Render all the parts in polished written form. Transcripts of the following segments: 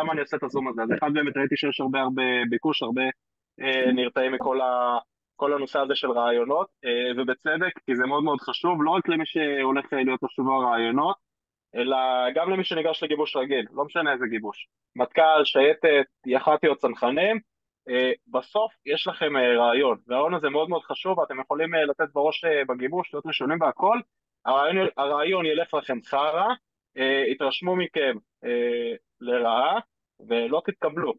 למה אני עושה את הזום הזה? אז אחד באמת ראיתי שיש הרבה ביקוש, הרבה נרתעים כל הנושא הזה של רעיונות, ובצדק, כי זה מאוד מאוד חשוב, לא רק למי שהולך להיות לו שבוע רעיונות, אלא גם למי שניגש לגיבוש רגיל, לא משנה איזה גיבוש. מטכ"ל, שייטת, יח"טי או צנחנים, בסוף יש לכם רעיון, והרעיון הזה מאוד מאוד חשוב, ואתם יכולים לתת בראש בגיבוש, להיות ראשונים והכל, הרעיון ילך לכם חרא, יתרשמו מכם לרעה, ולא תתקבלו.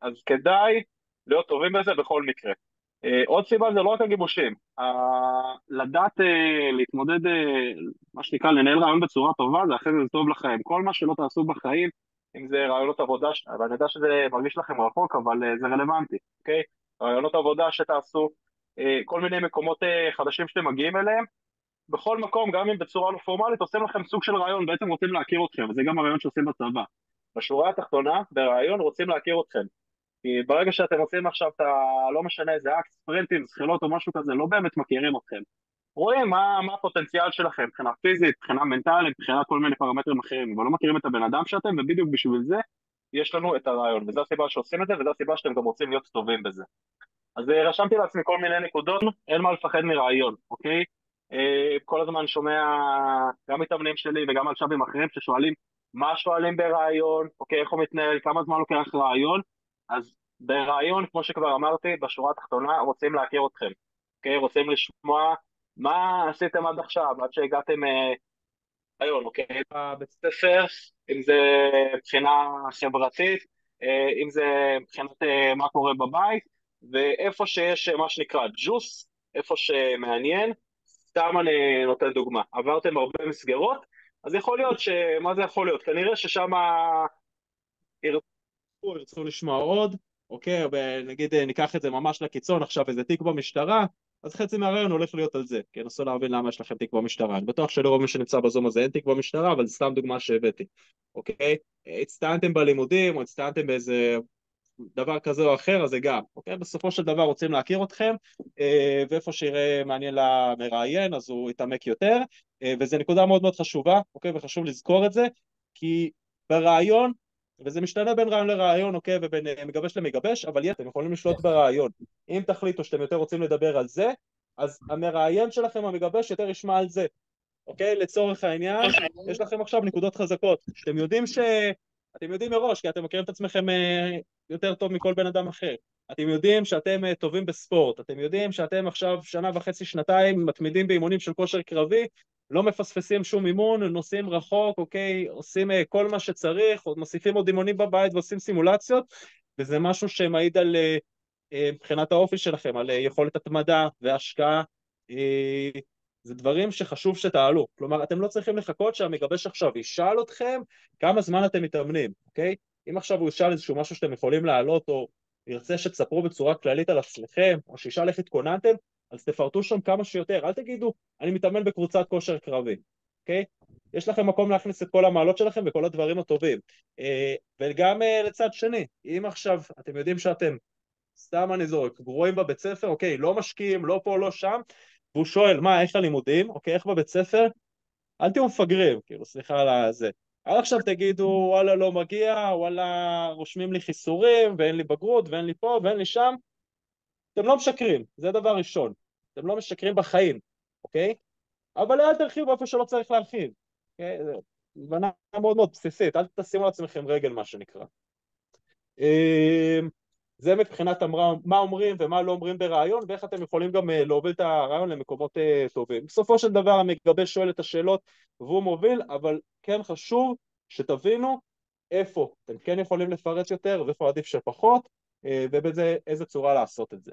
אז כדאי להיות טובים בזה בכל מקרה. עוד סיבה זה לא רק הגיבושים, לדעת להתמודד, מה שנקרא לנהל רעיון בצורה טובה, זה אחרי זה טוב לחיים. כל מה שלא תעשו בחיים, אם זה רעיונות עבודה, ואני יודע שזה מרגיש לכם רחוק, אבל זה רלוונטי, אוקיי? רעיונות עבודה שתעשו, כל מיני מקומות חדשים שאתם מגיעים אליהם, בכל מקום, גם אם בצורה לא פורמלית, עושים לכם סוג של רעיון, בעצם רוצים להכיר אתכם, וזה גם הרעיון שעושים בצבא. בשורה התחתונה, ברעיון רוצים להכיר אתכם. כי ברגע שאתם עושים עכשיו את לא משנה איזה אקט, ספרינטים, זחילות או משהו כזה, לא באמת מכירים אתכם. רואים מה הפוטנציאל שלכם, מבחינה פיזית, מבחינה מנטלית, מבחינת כל מיני פרמטרים אחרים, אבל לא מכירים את הבן אדם שאתם, ובדיוק בשביל זה יש לנו את הרעיון, וזו הסיבה שעושים את זה, וזו הסיבה שאתם גם רוצים להיות טובים בזה. אז רשמתי לעצמי כל מיני נקודות, אין מה לפחד מרעיון, אוקיי? כל הזמן שומע גם מתאמנים שלי וגם על שבים אחרים ששואלים מה שואלים ברעיון, אוקיי, איך הוא מתנהל, כמה זמן לוקח רעיון, אז ברעיון, כמו שכבר אמרתי, בשורה התחתונה רוצים להכיר אתכם, אוקיי? רוצים לשמוע מה עשיתם עד עכשיו, עד שהגעתם רעיון, אוקיי? בבית ספר, אם זה מבחינה חברתית, אם זה מבחינת מה קורה בבית, ואיפה שיש מה שנקרא ג'וס, איפה שמעניין, סתם אני נותן דוגמה, עברתם הרבה מסגרות, אז יכול להיות מה זה יכול להיות? כנראה ששם ירצו לשמוע עוד, אוקיי, נגיד ניקח את זה ממש לקיצון, עכשיו איזה תיק במשטרה, אז חצי מהרעיון הולך להיות על זה, כי נסו להבין למה יש לכם תיק במשטרה. אני בטוח שלרוב מי שנמצא בזום הזה אין תיק במשטרה, אבל זה סתם דוגמה שהבאתי, אוקיי? הצטענתם בלימודים, או הצטענתם באיזה דבר כזה או אחר, אז זה גם, אוקיי? בסופו של דבר רוצים להכיר אתכם, ואיפה שיראה מעניין למראיין, אז הוא יתעמק יותר, וזו נקודה מאוד מאוד חשובה, אוקיי? וחשוב לזכור את זה, כי ברעיון, וזה משתנה בין רעיון לרעיון, אוקיי? ובין מגבש למגבש, אבל אתם יכולים לשלוט ברעיון. אם תחליטו שאתם יותר רוצים לדבר על זה, אז המראיין שלכם, המגבש, יותר ישמע על זה. אוקיי? לצורך העניין, יש לכם עכשיו נקודות חזקות. אתם יודעים מראש, כי אתם מכירים את עצמכם יותר טוב מכל בן אדם אחר. אתם יודעים שאתם טובים בספורט, אתם יודעים שאתם עכשיו שנה וחצי, שנתיים, מתמידים באימונים של כושר קרבי, לא מפספסים שום אימון, נוסעים רחוק, אוקיי? עושים כל מה שצריך, מוסיפים עוד אימונים בבית ועושים סימולציות, וזה משהו שמעיד על מבחינת האופי שלכם, על יכולת התמדה והשקעה, זה דברים שחשוב שתעלו. כלומר, אתם לא צריכים לחכות שהמגבש עכשיו ישאל אתכם כמה זמן אתם מתאמנים, אוקיי? אם עכשיו הוא ישאל איזשהו משהו שאתם יכולים לעלות, או ירצה שתספרו בצורה כללית על עצמכם, או שישאל איך התכוננתם, אז תפרטו שם כמה שיותר. אל תגידו, אני מתאמן בקבוצת כושר קרבי, אוקיי? יש לכם מקום להכניס את כל המעלות שלכם וכל הדברים הטובים. וגם לצד שני, אם עכשיו אתם יודעים שאתם, סתם אני זורק, גרועים בבית ספר, אוקיי, לא משקיעים, לא פה, לא שם, והוא שואל, מה, איך הלימודים? אוקיי, איך בבית ספר? אל תהיו מפגרים, כאילו, סליחה על זה. אל עכשיו תגידו, וואלה, לא מגיע, וואלה, רושמים לי חיסורים, ואין לי בגרות, ואין לי פה, ואין לי שם. אתם לא משקרים, זה דבר ראשון. אתם לא משקרים בחיים, אוקיי? אבל אל תרחיבו איפה שלא צריך להרחיב. אוקיי? זה הבנה מאוד מאוד בסיסית, אל תשימו לעצמכם רגל, מה שנקרא. זה מבחינת מה אומרים ומה לא אומרים ברעיון, ואיך אתם יכולים גם להוביל את הרעיון למקומות טובים. בסופו של דבר המגבש שואל את השאלות והוא מוביל, אבל כן חשוב שתבינו איפה אתם כן יכולים לפרט יותר ואיפה עדיף שפחות, ובאיזה איזה צורה לעשות את זה.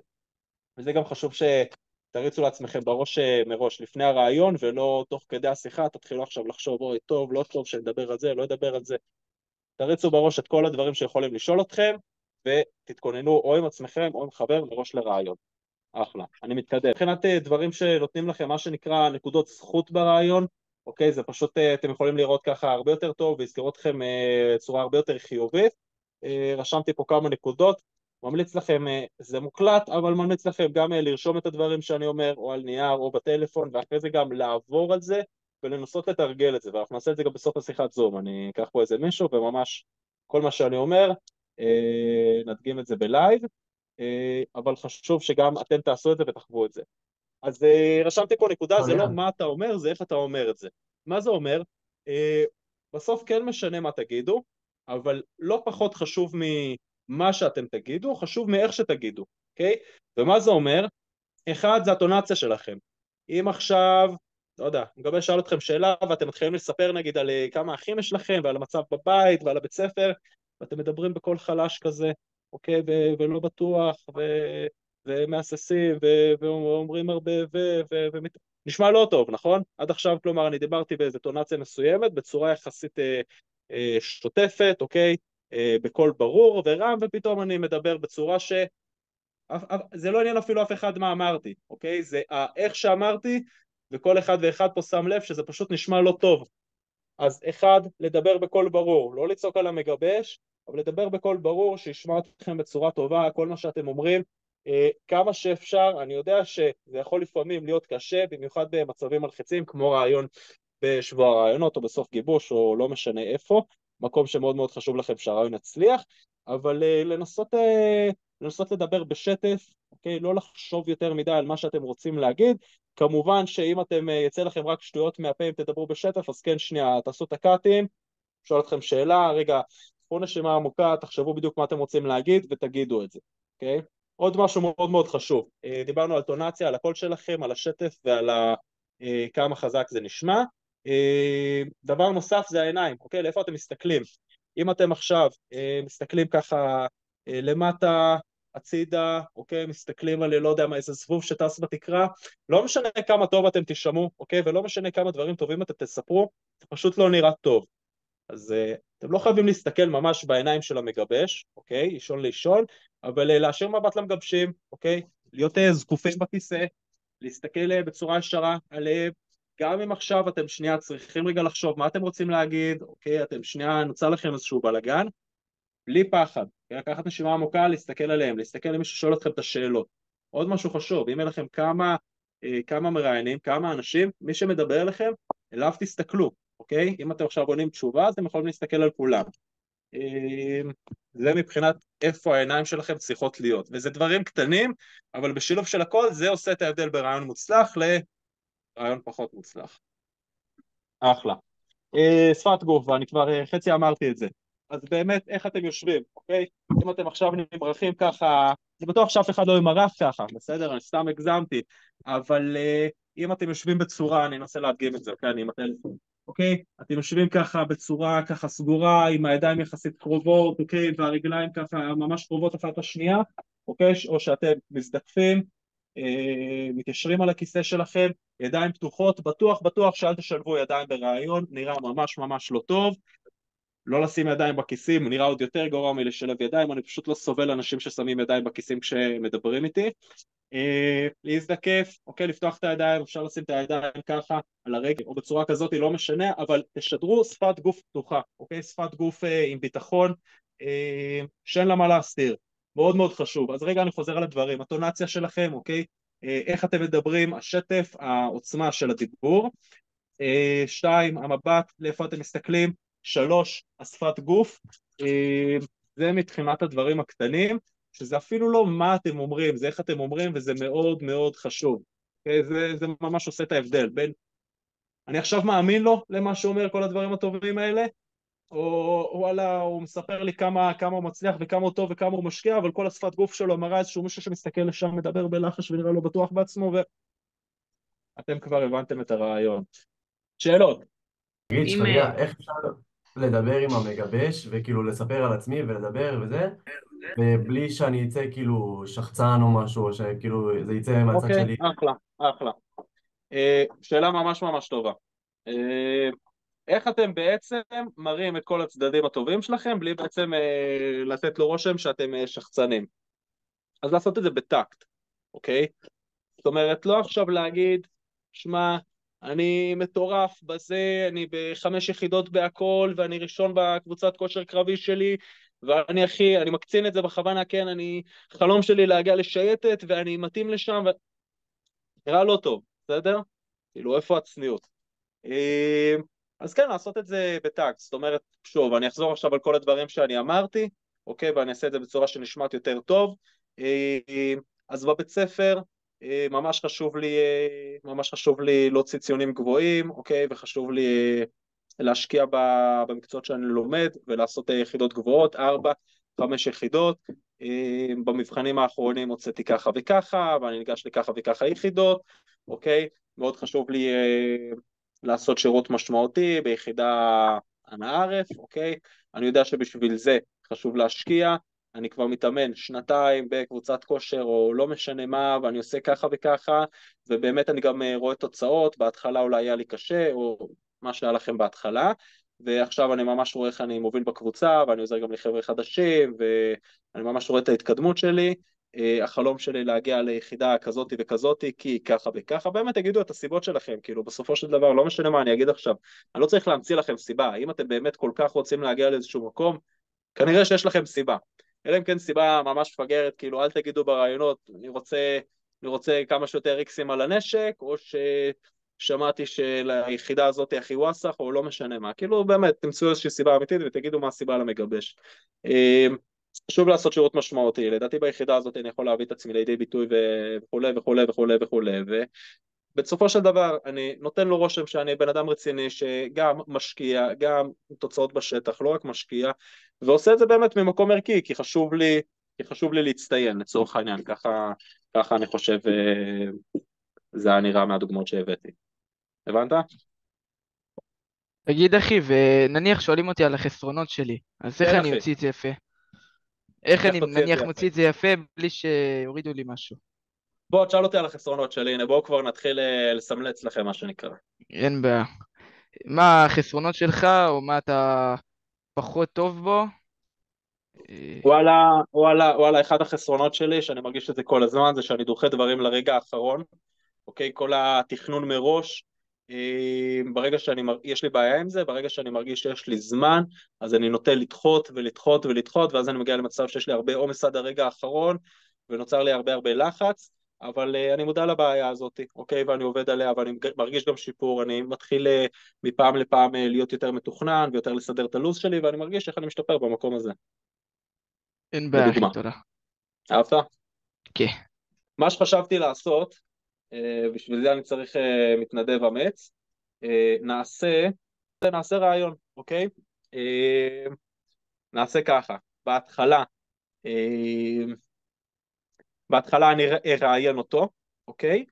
וזה גם חשוב שתריצו לעצמכם בראש מראש לפני הרעיון, ולא תוך כדי השיחה תתחילו עכשיו לחשוב, אוי טוב, לא טוב שנדבר על זה, לא ידבר על זה. תריצו בראש את כל הדברים שיכולים לשאול אתכם, ותתכוננו או עם עצמכם או עם חבר מראש לרעיון. אחלה, אני מתקדם. מבחינת דברים שנותנים לכם מה שנקרא נקודות זכות ברעיון, אוקיי, זה פשוט אתם יכולים לראות ככה הרבה יותר טוב, ויזכרו אתכם צורה הרבה יותר חיובית. רשמתי פה כמה נקודות, ממליץ לכם, זה מוקלט, אבל ממליץ לכם גם לרשום את הדברים שאני אומר, או על נייר או בטלפון, ואחרי זה גם לעבור על זה, ולנסות לתרגל את זה, ואנחנו נעשה את זה גם בסוף השיחת זום, אני אקח פה איזה מישהו וממש כל מה שאני אומר, נדגים את זה בלייב, אבל חשוב שגם אתם תעשו את זה ותחוו את זה. אז רשמתי פה נקודה, זה לא מצוין. מה אתה אומר, זה איך אתה אומר את זה. מה זה אומר? אה, בסוף כן משנה מה תגידו, אבל לא פחות חשוב ממה שאתם תגידו, חשוב מאיך שתגידו, אוקיי? ומה זה אומר? אחד, זה הטונציה שלכם. אם עכשיו, לא יודע, מגבה שאל אתכם שאלה ואתם מתחילים לספר נגיד על כמה אחים יש לכם ועל המצב בבית ועל הבית ספר, ואתם מדברים בקול חלש כזה, אוקיי, ולא בטוח, ומהססים, ואומרים הרבה, נשמע לא טוב, נכון? עד עכשיו, כלומר, אני דיברתי באיזו טונציה מסוימת, בצורה יחסית שוטפת, אוקיי? בקול ברור ורם, ופתאום אני מדבר בצורה זה לא עניין אפילו אף אחד מה אמרתי, אוקיי? זה איך שאמרתי, וכל אחד ואחד פה שם לב שזה פשוט נשמע לא טוב. אז אחד, לדבר בקול ברור, לא לצעוק על המגבש, אבל לדבר בקול ברור, שישמע אתכם בצורה טובה, כל מה שאתם אומרים, כמה שאפשר. אני יודע שזה יכול לפעמים להיות קשה, במיוחד במצבים מלחיצים, כמו רעיון בשבוע הרעיונות, או בסוף גיבוש, או לא משנה איפה, מקום שמאוד מאוד חשוב לכם שהרעיון יצליח, אבל לנסות לדבר בשטף, אוקיי? לא לחשוב יותר מדי על מה שאתם רוצים להגיד. כמובן שאם יצא לכם רק שטויות מהפה אם תדברו בשטף, אז כן, שנייה, תעשו את הקאטים, שואל אתכם שאלה, רגע, קחו נשימה עמוקה, תחשבו בדיוק מה אתם רוצים להגיד ותגידו את זה, אוקיי? עוד משהו מאוד מאוד חשוב, דיברנו על טונציה, על הקול שלכם, על השטף ועל כמה חזק זה נשמע. דבר נוסף זה העיניים, אוקיי? לאיפה אתם מסתכלים? אם אתם עכשיו מסתכלים ככה למטה, הצידה, אוקיי? מסתכלים על לא יודע מה, איזה זבוב שטס בתקרה, לא משנה כמה טוב אתם תשמעו, אוקיי? ולא משנה כמה דברים טובים אתם תספרו, זה פשוט לא נראה טוב. אז אתם לא חייבים להסתכל ממש בעיניים של המגבש, אוקיי? לישון לישון, אבל להשאיר מבט למגבשים, אוקיי? להיות זקופים בכיסא, להסתכל בצורה ישרה עליהם, גם אם עכשיו אתם שנייה צריכים רגע לחשוב מה אתם רוצים להגיד, אוקיי? אתם שנייה, נוצר לכם איזשהו בלגן, בלי פחד, אוקיי? לקחת נשימה עמוקה, להסתכל עליהם, להסתכל למי ששואל אתכם את השאלות. עוד משהו חשוב, אם אין לכם כמה מראיינים, כמה אנשים, מי שמדבר אליכם, אליו תסתכלו, אוקיי? אם אתם עכשיו עונים תשובה, אז אתם יכולים להסתכל על כולם. אה, זה מבחינת איפה העיניים שלכם צריכות להיות, וזה דברים קטנים, אבל בשילוב של הכל זה עושה את ההבדל ברעיון מוצלח לרעיון פחות מוצלח. אחלה. שפת גוף, ואני כבר חצי אמרתי את זה. אז באמת, איך אתם יושבים, אוקיי? אם אתם עכשיו נמרחים ככה, אני בטוח שאף אחד לא ימרח ככה, בסדר? אני סתם הגזמתי, אבל אם אתם יושבים בצורה, אני אנסה להדגים את זה, אוקיי? אני עם הטלפון, אוקיי? אתם יושבים ככה בצורה ככה סגורה, עם הידיים יחסית קרובות, אוקיי? והרגליים ככה ממש קרובות אחת לשנייה, אוקיי? או שאתם מזדקפים, מתיישרים על הכיסא שלכם, ידיים פתוחות, בטוח בטוח שאל תשלבו ידיים ברעיון, נראה ממש ממש לא טוב. לא לשים ידיים בכיסים, נראה עוד יותר גרוע מלשלב ידיים, אני פשוט לא סובל אנשים ששמים ידיים בכיסים כשמדברים איתי. להזדקף, אוקיי, לפתוח את הידיים, אפשר לשים את הידיים ככה על הרגל או בצורה כזאת, לא משנה, אבל תשדרו שפת גוף פתוחה, אוקיי, שפת גוף עם ביטחון, שאין לה מה להסתיר, מאוד מאוד חשוב. אז רגע אני חוזר על הדברים, הטונציה שלכם, אוקיי, איך אתם מדברים, השטף, העוצמה של הדיבור, שתיים, המבט, לאיפה אתם מסתכלים, שלוש, השפת גוף, זה מבחינת הדברים הקטנים, שזה אפילו לא מה אתם אומרים, זה איך אתם אומרים, וזה מאוד מאוד חשוב. זה ממש עושה את ההבדל בין, אני עכשיו מאמין לו למה שאומר כל הדברים הטובים האלה, או וואלה, הוא מספר לי כמה הוא מצליח וכמה הוא טוב וכמה הוא משקיע, אבל כל השפת גוף שלו מראה איזשהו מישהו שמסתכל לשם, מדבר בלחש ונראה לו בטוח בעצמו, ואתם כבר הבנתם את הרעיון. שאלות? תגיד, אם שכניה, איך אפשר לדבר עם המגבש, וכאילו לספר על עצמי ולדבר וזה, ובלי שאני אצא כאילו שחצן או משהו, או שכאילו זה יצא מהצד אוקיי, שלי. אחלה, אחלה. שאלה ממש ממש טובה. איך אתם בעצם מראים את כל הצדדים הטובים שלכם בלי בעצם לתת לו רושם שאתם שחצנים? אז לעשות את זה בטקט, אוקיי? זאת אומרת, לא עכשיו להגיד, שמע, אני מטורף בזה, אני בחמש יחידות בהכל, ואני ראשון בקבוצת כושר קרבי שלי, ואני אני מקצין את זה בכוונה, כן, חלום שלי להגיע לשייטת, ואני מתאים לשם, נראה לא טוב, בסדר? כאילו, איפה הצניעות? אז כן, לעשות את זה בטקט, זאת אומרת, שוב, אני אחזור עכשיו על כל הדברים שאני אמרתי, אוקיי, ואני אעשה את זה בצורה שנשמעת יותר טוב. אז בבית ספר, ממש חשוב לי להוציא ציונים גבוהים, אוקיי, וחשוב לי להשקיע במקצועות שאני לומד ולעשות יחידות גבוהות, 4, 5 יחידות. במבחנים האחרונים הוצאתי ככה וככה, ואני ניגש לככה וככה יחידות, אוקיי? מאוד חשוב לי לעשות שירות משמעותי ביחידה אנא ערף, אוקיי? אני יודע שבשביל זה חשוב להשקיע, אני כבר מתאמן 2 בקבוצת כושר או לא משנה מה, ואני עושה ככה וככה, ובאמת אני גם רואה תוצאות, בהתחלה אולי היה לי קשה, או מה שהיה לכם בהתחלה, ועכשיו אני ממש רואה איך אני מוביל בקבוצה, ואני עוזר גם לחבר'ה חדשים, ואני ממש רואה את ההתקדמות שלי. החלום שלי להגיע ליחידה כזאתי וכזאתי, כי ככה וככה, באמת תגידו את הסיבות שלכם, כאילו בסופו של דבר, לא משנה מה אני אגיד עכשיו, אני לא צריך להמציא לכם סיבה, אם אתם באמת כל כך רוצים להגיע לאיזשהו מקום, כנראה שיש לכם סיבה, אלא אם כן סיבה ממש מפגרת, כאילו אל תגידו ברעיונות, אני רוצה כמה שיותר איקסים על הנשק, או ששמעתי שליחידה הזאת הכי וואסך, או לא משנה מה, כאילו באמת תמצאו איזושהי סיבה אמיתית ותגידו מה הסיבה למגבש. חשוב לעשות שירות משמעותי, לדעתי ביחידה הזאת אני יכול להביא את עצמי לידי ביטוי וכולי וכולי וכולי וכולי, ובסופו של דבר אני נותן לו רושם שאני בן אדם רציני שגם משקיע, גם תוצאות בשטח, לא רק משקיע, ועושה את זה באמת ממקום ערכי, כי חשוב לי להצטיין לצורך העניין, ככה אני חושב זה היה נראה מהדוגמאות שהבאתי. הבנת? תגיד אחי, ונניח שואלים אותי על החסרונות שלי, אז איך כן אני אחי, אוציא את זה יפה? איך איך אני תוציא את זה נניח יפה? מוציא את זה יפה בלי שיורידו לי משהו? בוא תשאל אותי על החסרונות שלי, הנה בואו כבר נתחיל לסמלץ לכם מה שנקרא. אין בעיה. מה החסרונות שלך, או מה אתה פחות טוב בו? אה, וואלה, אחד החסרונות שלי, שאני מרגיש את זה כל הזמן, זה שאני דוחה דברים לרגע האחרון, אוקיי? כל התכנון מראש, יש לי בעיה עם זה, ברגע שאני מרגיש שיש לי זמן, אז אני נוטה לדחות ולדחות ולדחות, ואז אני מגיע למצב שיש לי הרבה עומס עד הרגע האחרון, ונוצר לי הרבה הרבה לחץ, אבל אני מודע לבעיה הזאת, אוקיי? ואני עובד עליה, ואני מרגיש גם שיפור, אני מתחיל מפעם לפעם להיות יותר מתוכנן, ויותר לסדר את הלו"ז שלי, ואני מרגיש איך אני משתפר במקום הזה, אין בעיה אחי, לדוגמה. תודה. אהבת? כן. מה שחשבתי לעשות, בשביל זה אני צריך מתנדב אמץ, נעשה רעיון, אוקיי? אה, נעשה ככה, אה, בהתחלה אני אראיין אותו, אוקיי?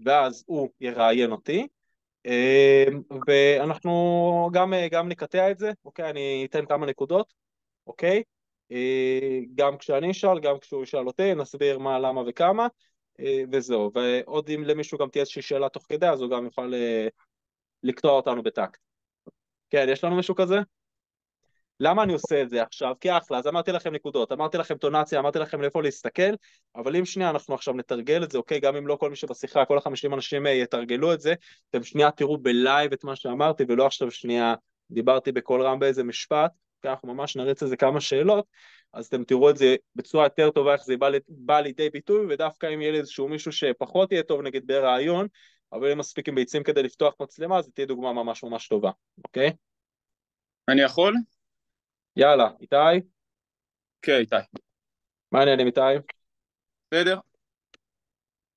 ואז הוא יראיין אותי, ואנחנו גם נקטע את זה, אוקיי? אני אתן כמה נקודות, אוקיי? גם כשאני אשאל, גם כשהוא ישאל אותי, נסביר מה, למה וכמה, וזהו. ועוד אם למישהו גם תהיה איזושהי שאלה תוך כדי, אז הוא גם יוכל לקטוע אותנו בטקט. כן, יש לנו מישהו כזה? למה אני עושה את זה עכשיו? כי אחלה, אז אמרתי לכם נקודות, אמרתי לכם טונציה, אמרתי לכם לאיפה להסתכל, אבל אם שנייה אנחנו עכשיו נתרגל את זה, אוקיי, גם אם לא כל מי שבשיחה, כל ה50 אנשים יתרגלו את זה, אתם שנייה תראו בלייב את מה שאמרתי, ולא עכשיו שנייה דיברתי בקול רם באיזה משפט, כי אנחנו ממש נריץ איזה כמה שאלות, אז אתם תראו את זה בצורה יותר טובה, איך זה בא לידי ביטוי, ודווקא אם יהיה לי איזשהו מישהו שפחות יהיה טוב נגיד ברעיון, אבל אם מספיק עם ביצים כדי לפתוח מצלמה, אז תהיה דוגמה ממש ממש טובה, אוקיי? אני יכול? יאללה, איתי? כן, איתי. מה העניינים איתי? בסדר?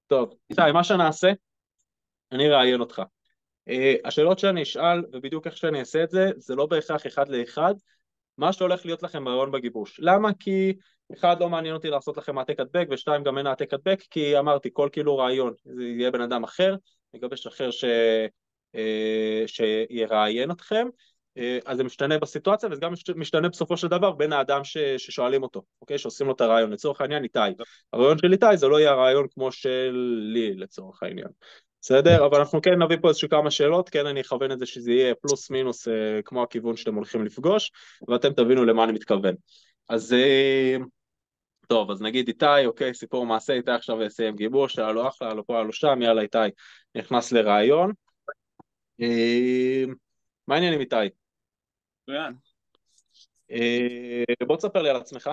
טוב, איתי, מה שנעשה, אני אראיין אותך. השאלות שאני אשאל, ובדיוק איך שאני אעשה את זה, זה לא בהכרח אחד לאחד, מה שהולך להיות לכם רעיון בגיבוש. למה? כי אחד, לא מעניין אותי לעשות לכם העתק הדבק, ושתיים, גם אין העתק הדבק, כי אמרתי, כל כאילו רעיון, זה יהיה בן אדם אחר, מגבש אחר שיראיין אתכם, אז זה משתנה בסיטואציה, וזה גם משתנה בסופו של דבר בין האדם ששואלים אותו, אוקיי? שעושים לו את הרעיון. לצורך העניין, איתי. הרעיון של איתי זה לא יהיה הרעיון כמו שלי, לצורך העניין. בסדר? אבל אנחנו כן נביא פה איזשהו כמה שאלות, כן אני אכוון את זה שזה יהיה פלוס מינוס כמו הכיוון שאתם הולכים לפגוש, ואתם תבינו למה אני מתכוון. אז טוב, אז נגיד איתי, אוקיי, סיפור מעשה, איתי עכשיו סיים גיבוש, היה לו אחלה, היה לו פה, היה לו שם, יאללה איתי, נכנס לרעיון. מה העניין עם איתי? מצוין. בוא תספר לי על עצמך.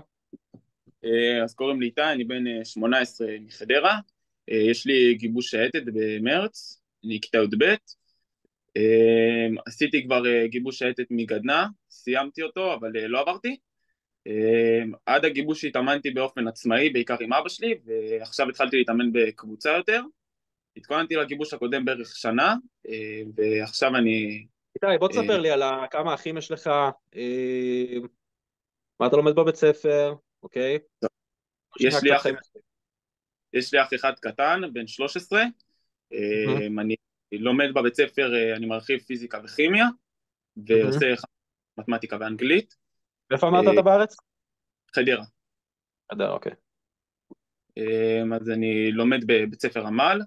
אז קוראים לי איתי, אני בן 18 מחדרה. יש לי גיבוש שייטת במרץ, אני כיתה י"ב. עשיתי כבר גיבוש שייטת מגדנ"ע, סיימתי אותו, אבל לא עברתי. עד הגיבוש התאמנתי באופן עצמאי, בעיקר עם אבא שלי, ועכשיו התחלתי להתאמן בקבוצה יותר. התכוננתי לגיבוש הקודם בערך שנה, ועכשיו אני... איתי, בוא אה, תספר לי על כמה אחים יש לך, מה אתה לומד בבית ספר, אוקיי? שנייה יש לי קצת אח, חיים. יש לי אח אחד קטן, בן 13, מהמם, אני לומד בבית ספר, אני מרחיב פיזיקה וכימיה, מהמם. ועושה מתמטיקה ואנגלית, איפה אמרת אתה בארץ? חדרה. אוקיי. אז אני לומד בבית ספר עמל.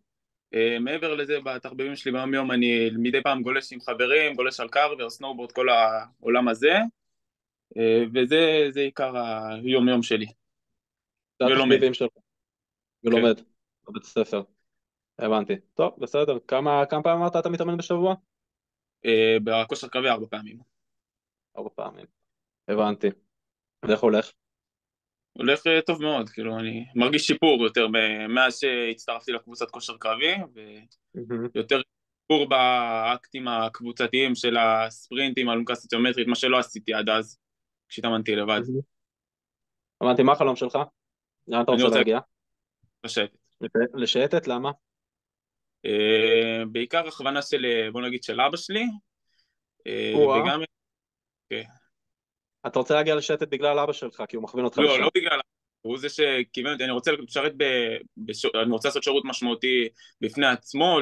מעבר לזה, בתחביבים שלי ביום יום אני מדי פעם גולש עם חברים, גולש על קארבר, סנואובורד, כל העולם הזה, וזה עיקר היום יום שלי, זה ולומד. התחביבים שלך, כן. ולומד בבית ספר. הבנתי. טוב, בסדר. כמה פעמים אמרת אתה מתאמן בשבוע? בכושר קרבי 4 פעמים. 4 פעמים. הבנתי. ואיך הולך? הולך טוב מאוד, כאילו אני מרגיש שיפור יותר מאז שהצטרפתי לקבוצת כושר קרבי, מהמם. ויותר שיפור באקטים הקבוצתיים של הספרינטים, אלונקה סוציומטרית, מה שלא עשיתי עד אז, כשהתאמנתי לבד. מהמם. הבנתי, מה החלום שלך? לאן אתה אני רוצה רוצה להגיע? לשבת. לשייטת? למה? בעיקר הכוונה של, בוא נגיד, של אבא שלי, או-אה. וגם, כן. אתה רוצה להגיע לשייטת בגלל אבא שלך, כי הוא מכווין אותך לא, לשם. לא בגלל, הוא זה שכיוון אותי, אני רוצה לשרת, אני רוצה לעשות שירות משמעותי בפני עצמו,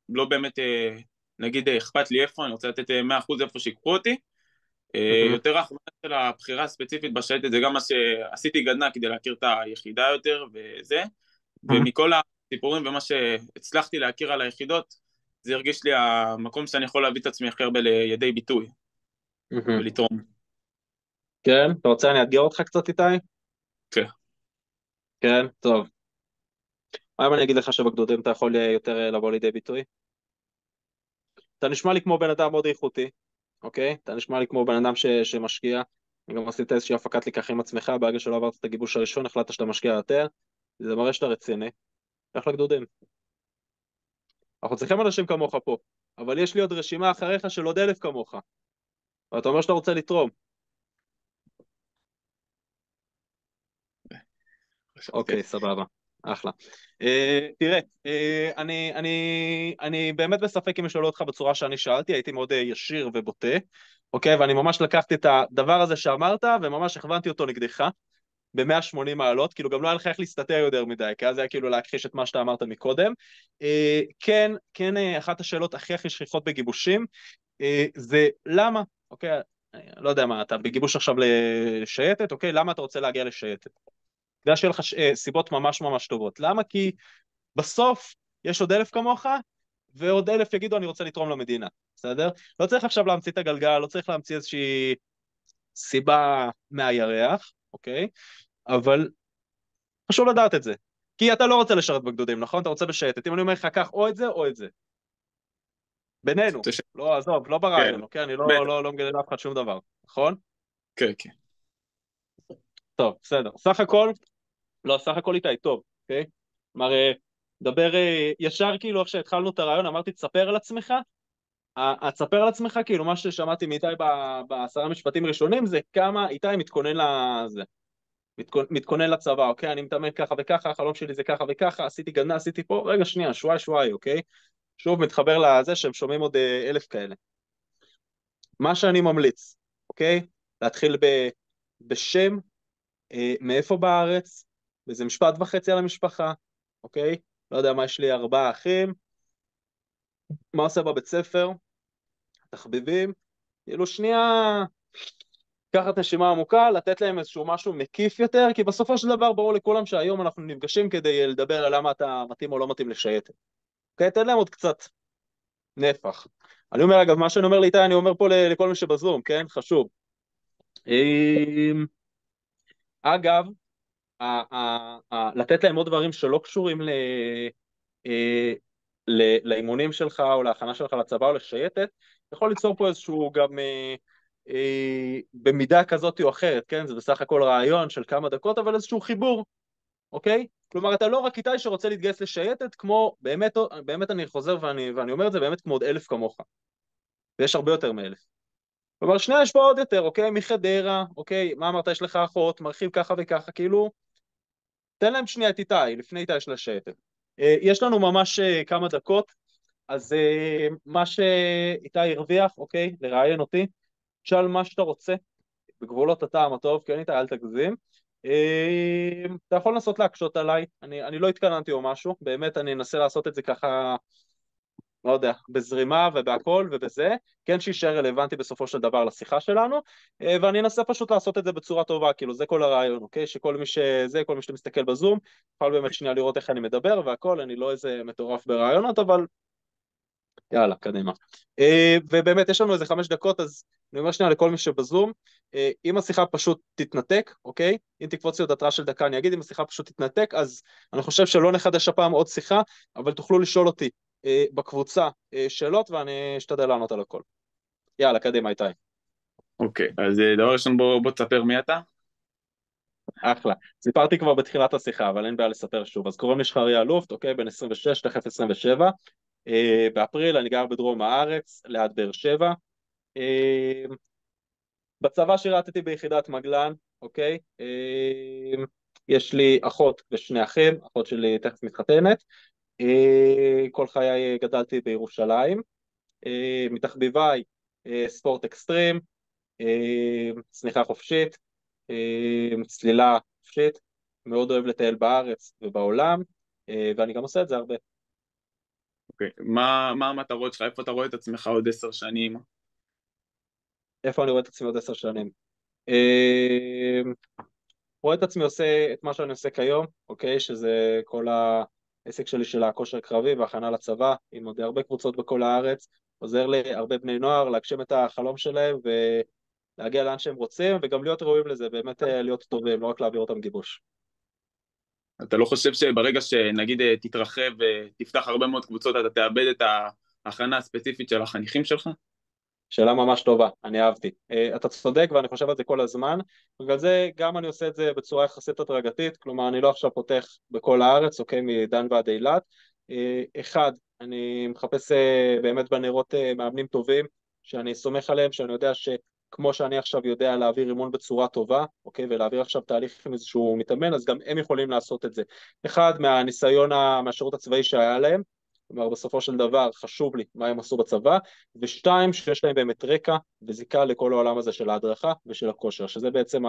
לא באמת, נגיד, אכפת לי איפה, אני רוצה לתת 100% איפה שיקחו אותי, מהמם. יותר הכוונה של הבחירה הספציפית בשייטת, זה גם מה שעשיתי גדנ"ע כדי להכיר את היחידה יותר וזה, מהמם. ומכל הסיפורים ומה שהצלחתי להכיר על היחידות, זה הרגיש לי המקום שאני יכול להביא את עצמי הכי הרבה לידי ביטוי מהמם. ולתרום. כן? אתה רוצה אני אאתגר אותך קצת, איתי? כן. כן? טוב. מה אם אני אגיד לך שבגדודים אתה יכול יותר לבוא לידי ביטוי? אתה נשמע לי כמו בן אדם מאוד איכותי, אוקיי? אתה נשמע לי כמו בן אדם שמשקיע. אני גם עשית איזושהי הפקת לקחים עם עצמך, ברגע שלא עברת את הגיבוש הראשון, החלטת שאתה משקיע יותר, זה מראה שאתה רציני. לך לגדודים. אנחנו צריכים אנשים כמוך פה, אבל יש לי עוד רשימה אחריך של עוד 1,000 כמוך, ואתה אומר שאתה רוצה לתרום. כן. אוקיי, סבבה, אחלה. תראה, אני באמת בספק אם ישאלו אותך בצורה שאני שאלתי, הייתי מאוד ישיר ובוטה, אוקיי, ואני ממש לקחתי את הדבר הזה שאמרת, וממש הכוונתי אותו נגדך, ב-180 מעלות, כאילו גם לא היה לך איך להסתתר יותר מדי, כי אז זה היה כאילו להכחיש את מה שאתה אמרת מקודם. כן, אחת השאלות הכי שכיחות בגיבושים, זה למה, אוקיי, לא יודע מה, אתה בגיבוש עכשיו לשייטת, אוקיי, למה אתה רוצה להגיע לשייטת? כדאי שיהיה לך סיבות ממש ממש טובות. למה? כי בסוף יש עוד 1,000 כמוך, ועוד 1,000 יגידו אני רוצה לתרום למדינה, בסדר? לא צריך עכשיו להמציא את הגלגל, לא צריך להמציא איזושהי סיבה מהירח, אוקיי? אבל חשוב לדעת את זה. כי אתה לא רוצה לשרת בגדודים, נכון? אתה רוצה בשייטת. אם אני אומר לך, קח או את זה או את זה. בינינו. זה ש- לא, עזוב, לא כן, ברעיון, אוקיי? אני בטח, לא מגלה לאף אחד שום דבר, נכון? כן, כן. טוב, בסדר. סך הכל איתי, טוב, אוקיי? כלומר, דבר ישר כאילו איך שהתחלנו את הרעיון, אמרתי תספר על עצמך, תספר על עצמך, כאילו מה ששמעתי מאיתי ב10 משפטים ראשונים זה כמה איתי מתכונן לזה, מתכונן לצבא, אוקיי? אני מתאמן ככה וככה, החלום שלי זה ככה וככה, עשיתי גדנ"ע, עשיתי פה, רגע שנייה, שווי, אוקיי? שוב מתחבר לזה שהם שומעים עוד 1,000 כאלה. מה שאני ממליץ, אוקיי? להתחיל בשם, מאיפה בארץ, וזה משפט וחצי על המשפחה, אוקיי? לא יודע מה, יש לי 4 אחים, מה עושה בבית ספר, תחביבים, כאילו שנייה, לקחת נשימה עמוקה, לתת להם איזשהו משהו מקיף יותר, כי בסופו של דבר ברור לכולם שהיום אנחנו נפגשים כדי לדבר על למה אתה מתאים או לא מתאים לשייטת. אוקיי? תן להם עוד קצת נפח. אני אומר, אגב, מה שאני אומר לאיתי, אני אומר פה לכל מי שבזום, כן? חשוב. אגב, לתת להם עוד דברים שלא קשורים אה, לאימונים שלך או להכנה שלך לצבא או לשייטת, יכול ליצור פה איזשהו גם במידה כזאת או אחרת, כן? זה בסך הכל רעיון של כמה דקות, אבל איזשהו חיבור, אוקיי? כלומר, אתה לא רק איתי שרוצה להתגייס לשייטת, כמו, באמת אני חוזר ואני אומר את זה, באמת כמו עוד 1,000 כמוך, ויש הרבה יותר מ-1,000. כלומר, שנייה יש פה עוד יותר, אוקיי? מחדרה, אוקיי? מה אמרת, יש לך אחות, מרחיב ככה וככה, כאילו, תן להם שנייה את איתי, לפני איתי יש לה שייטת. יש לנו ממש כמה דקות, אז מה שאיתי הרוויח, אוקיי? לראיין אותי, תשאל מה שאתה רוצה, בגבולות הטעם הטוב, כן איתי, אל תגזים. אתה יכול לנסות להקשות עליי, אני לא התכוננתי או משהו, באמת אני אנסה לעשות את זה ככה, לא יודע, בזרימה ובהכל ובזה, כן שישאר רלוונטי בסופו של דבר לשיחה שלנו, ואני אנסה פשוט לעשות את זה בצורה טובה, כאילו זה כל הרעיון, אוקיי? שכל מי שזה, כל מי שמסתכל בזום, יכול באמת שנייה לראות איך אני מדבר והכל, אני לא איזה מטורף ברעיונות, אבל יאללה, קדימה. ובאמת יש לנו איזה 5 דקות, אז אני אומר שנייה לכל מי שבזום, אם השיחה פשוט תתנתק, אוקיי? אם תקפוץ לי עוד התראה של דקה, אני אגיד, אם השיחה פשוט תתנתק, אז אני חושב שלא נחדש הפעם עוד שיחה, אבל תוכלו לשאול אותי בקבוצה שאלות, ואני אשתדל לענות על הכל. יאללה, קדימה, איתי. אוקיי, אז דבר ראשון בוא תספר מי אתה. אחלה. סיפרתי כבר בתחילת השיחה, אבל אין בעיה לספר שוב. אז קוראים לי שחריה לופט, אוקיי? בן 26, תכף 27. באפריל אני גר בדרום הארץ, ליד באר שבע. בצבא שירתתי ביחידת מגלן, אוקיי? יש לי אחות ושני אחים, אחות שלי תכף מתחתנת. כל חיי גדלתי בירושלים. מתחביביי ספורט אקסטרים, צניחה חופשית, צלילה חופשית, מאוד אוהב לטייל בארץ ובעולם, ואני גם עושה את זה הרבה. אוקיי, מה המטרות שלך? איפה אתה רואה את עצמך עוד 10 שנים? איפה אני רואה את עצמי עוד 10 שנים? אה, רואה את עצמי עושה את מה שאני עושה כיום, אוקיי? שזה כל העסק שלי של הכושר קרבי והכנה לצבא, עם עוד הרבה קבוצות בכל הארץ, עוזר להרבה בני נוער להגשים את החלום שלהם ולהגיע לאן שהם רוצים, וגם להיות ראויים לזה, באמת להיות טובים, לא רק להעביר אותם גיבוש. אתה לא חושב שברגע שנגיד תתרחב ותפתח הרבה מאוד קבוצות, אתה תאבד את ההכנה הספציפית של החניכים שלך? שאלה ממש טובה, אני אהבתי. אתה צודק ואני חושב על זה כל הזמן, בגלל זה גם אני עושה את זה בצורה יחסית הדרגתית, כלומר אני לא עכשיו פותח בכל הארץ, אוקיי, מדן ועד אילת. אחד, אני מחפש באמת בנרות מאמנים טובים, שאני סומך עליהם, שאני יודע שכמו שאני עכשיו יודע להעביר אימון בצורה טובה, אוקיי, ולהעביר עכשיו תהליך עם איזשהו מתאמן, אז גם הם יכולים לעשות את זה. אחד, מהניסיון, מהשירות הצבאי שהיה להם, כלומר בסופו של דבר חשוב לי מה הם עשו בצבא, ושתיים, שיש להם באמת רקע וזיקה לכל העולם הזה של ההדרכה ושל הכושר, שזה בעצם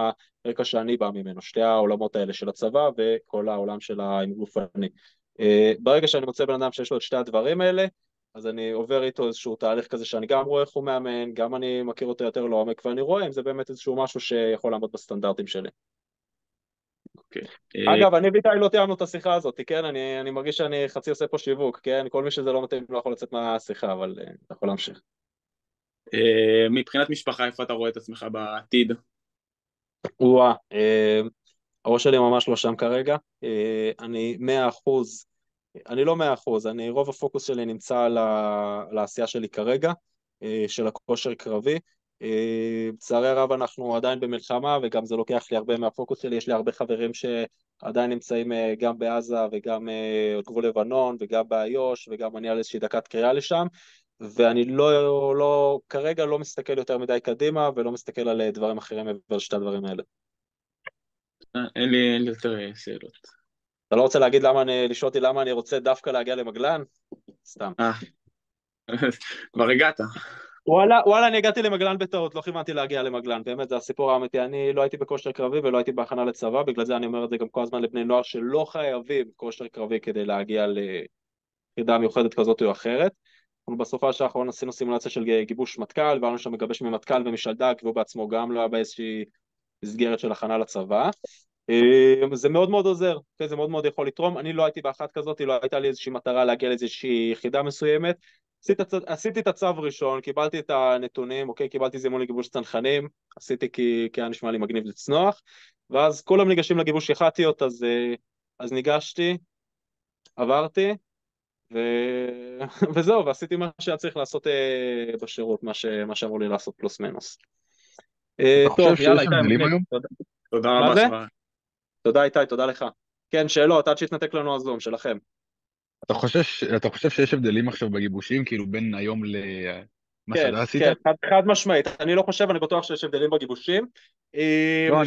הרקע שאני בא ממנו, שתי העולמות האלה של הצבא וכל העולם של הגופני. ברגע שאני מוצא בן אדם שיש לו את שתי הדברים האלה, אז אני עובר איתו איזשהו תהליך כזה שאני גם רואה איך הוא מאמן, גם אני מכיר אותו יותר לעומק, ואני רואה אם זה באמת איזשהו משהו שיכול לעמוד בסטנדרטים שלי. אוקיי. אגב, אני ואיתי לא תיאמנו את השיחה הזאת, כן? אני מרגיש שאני חצי עושה פה שיווק, כן? כל מי שזה לא מתאים לא יכול לצאת מהשיחה, אבל אתה יכול להמשיך. מבחינת משפחה, איפה אתה רואה את עצמך בעתיד? וואה, הראש שלי ממש לא שם כרגע, אני 100%, אני לא 100%, רוב הפוקוס שלי נמצא על העשייה שלי כרגע, של הכושר קרבי. לצערי הרב אנחנו עדיין במלחמה, וגם זה לוקח לי הרבה מהפוקוס שלי, יש לי הרבה חברים שעדיין נמצאים גם בעזה וגם על גבול לבנון וגם באיו"ש, וגם אני על איזושהי דקת קריאה לשם, ואני כרגע לא מסתכל יותר מדי קדימה, ולא מסתכל על דברים אחרים מעבר לשתי הדברים האלה. אין לי יותר שאלות. אתה לא רוצה לשאול אותי למה אני רוצה דווקא להגיע למגלן? סתם. כבר הגעת. וואלה, אני הגעתי למגלן בטעות, לא כיוונתי להגיע למגלן, באמת, זה הסיפור האמיתי, אני לא הייתי בכושר קרבי ולא הייתי בהכנה לצבא, בגלל זה אני אומר את זה גם כל הזמן לבני נוער שלא חייבים כושר קרבי כדי להגיע ליחידה מיוחדת כזאת או אחרת. אנחנו בסופה האחרון עשינו סימולציה של גיבוש מטכ"ל, ועברנו שם מגבש ממטכ"ל ומשלדג, והוא בעצמו גם לא היה באיזושהי מסגרת של הכנה לצבא. זה מאוד מאוד עוזר, זה מאוד מאוד יכול לתרום. אני לא הייתי באחת כזאת, לא הייתה לי איזושהי מטרה להגיע לאיזושהי יחידה מסוימת. עשיתי את הצו ראשון, קיבלתי את הנתונים, אוקיי, קיבלתי זימון לגיבוש צנחנים, עשיתי כי היה נשמע לי מגניב לצנוח, ואז כולם ניגשים לגיבוש יח"טיות, אז ניגשתי, עברתי, וזהו, ועשיתי מה שהיה צריך לעשות בשירות, מה שאמרו לי לעשות פלוס מינוס. אתה חושב טוב, יאללה, שיש איתי, הבדלים מגניב. היום? תודה מה רבה זה? שחר. תודה איתי, תודה לך. כן, שאלות, עד שיתנתק לנו הזום, שלכם. אתה חושב שיש הבדלים עכשיו בגיבושים, כאילו בין היום מה כן, שלא עשית? כן, חד משמעית, אני לא חושב, אני בטוח שיש הבדלים בגיבושים. לא,